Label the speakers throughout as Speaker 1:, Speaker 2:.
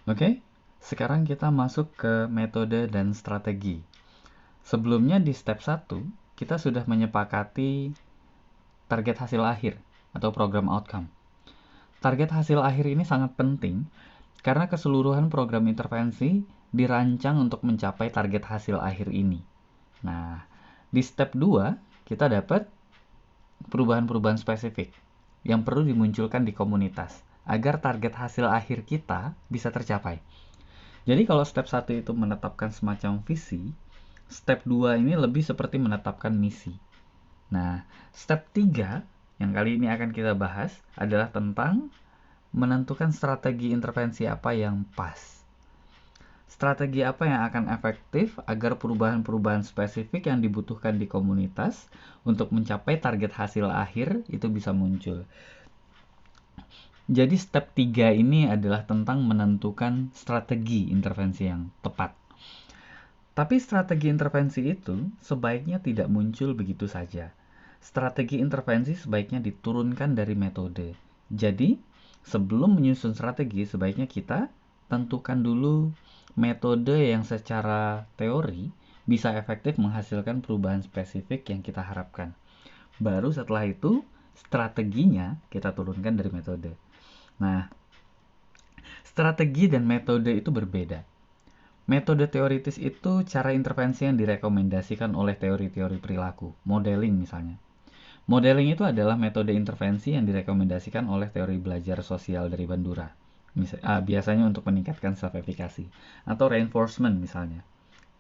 Speaker 1: Oke, sekarang kita masuk ke metode dan strategi. Sebelumnya di step 1, kita sudah menyepakati target hasil akhir atau program outcome. Target hasil akhir ini sangat penting karena keseluruhan program intervensi dirancang untuk mencapai target hasil akhir ini. Nah, di step 2, kita dapat perubahan-perubahan spesifik yang perlu dimunculkan di komunitas agar target hasil akhir kita bisa tercapai. Jadi kalau step 1 itu menetapkan semacam visi, step 2 ini lebih seperti menetapkan misi. Nah, step 3 yang kali ini akan kita bahas adalah tentang menentukan strategi intervensi apa yang pas. Strategi apa yang akan efektif agar perubahan-perubahan spesifik yang dibutuhkan di komunitas untuk mencapai target hasil akhir itu bisa muncul. Jadi step 3 ini adalah tentang menentukan strategi intervensi yang tepat. Tapi strategi intervensi itu sebaiknya tidak muncul begitu saja. Strategi intervensi sebaiknya diturunkan dari metode. Jadi, sebelum menyusun strategi, sebaiknya kita tentukan dulu metode yang secara teori bisa efektif menghasilkan perubahan spesifik yang kita harapkan. Baru setelah itu, strateginya kita turunkan dari metode. Nah, strategi dan metode itu berbeda. Metode teoritis itu cara intervensi yang direkomendasikan oleh teori-teori perilaku, modeling misalnya. Modeling itu adalah metode intervensi yang direkomendasikan oleh teori belajar sosial dari Bandura. Biasanya untuk meningkatkan self-efficacy. Atau reinforcement misalnya.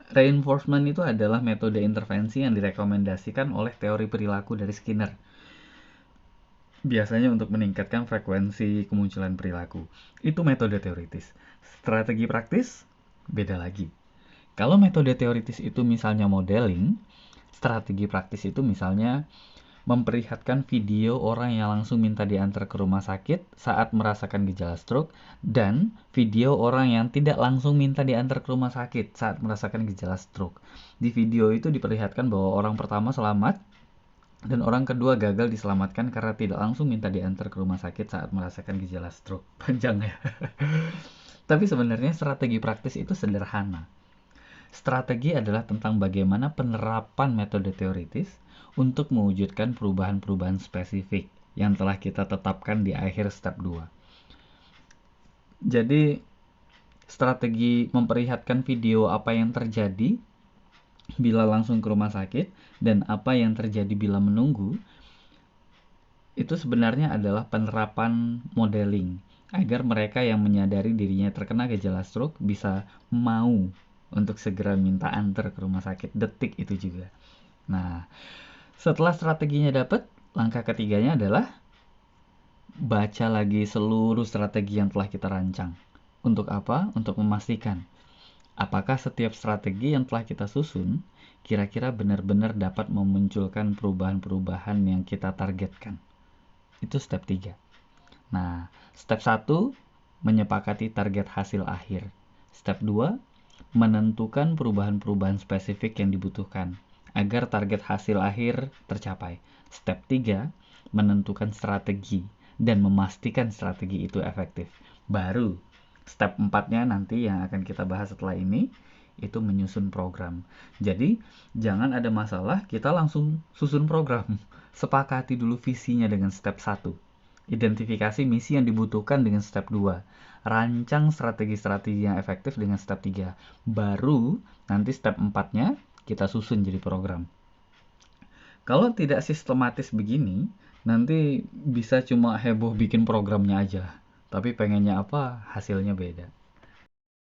Speaker 1: Reinforcement itu adalah metode intervensi yang direkomendasikan oleh teori perilaku dari Skinner. Biasanya untuk meningkatkan frekuensi kemunculan perilaku. Itu metode teoritis. Strategi praktis beda lagi. Kalau metode teoritis itu misalnya modeling, strategi praktis itu misalnya memperlihatkan video orang yang langsung minta diantar ke rumah sakit saat merasakan gejala stroke dan video orang yang tidak langsung minta diantar ke rumah sakit saat merasakan gejala stroke. Di video itu diperlihatkan bahwa orang pertama selamat dan orang kedua gagal diselamatkan karena tidak langsung minta diantar ke rumah sakit saat merasakan gejala stroke. Panjang ya. Tapi sebenarnya strategi praktis itu sederhana. Strategi adalah tentang bagaimana penerapan metode teoritis untuk mewujudkan perubahan-perubahan spesifik yang telah kita tetapkan di akhir step 2. Jadi, strategi memperlihatkan video apa yang terjadi bila langsung ke rumah sakit dan apa yang terjadi bila menunggu, itu sebenarnya adalah penerapan modeling agar mereka yang menyadari dirinya terkena gejala stroke bisa mau untuk segera minta antar ke rumah sakit detik itu juga. Nah, setelah strateginya dapat, langkah ketiganya adalah baca lagi seluruh strategi yang telah kita rancang. Untuk apa? Untuk memastikan apakah setiap strategi yang telah kita susun kira-kira benar-benar dapat memunculkan perubahan-perubahan yang kita targetkan. Itu step 3. Nah, step 1 menyepakati target hasil akhir. Step 2 menentukan perubahan-perubahan spesifik yang dibutuhkan agar target hasil akhir tercapai. Step 3 menentukan strategi dan memastikan strategi itu efektif. Baru step 4-nya nanti yang akan kita bahas setelah ini itu menyusun program. Jadi, jangan ada masalah kita langsung susun program. Sepakati dulu visinya dengan step 1. Identifikasi misi yang dibutuhkan dengan step 2. Rancang strategi-strategi yang efektif dengan step 3. Baru nanti step 4-nya kita susun jadi program. Kalau tidak sistematis begini, nanti bisa cuma heboh bikin programnya aja. Tapi pengennya apa, hasilnya beda.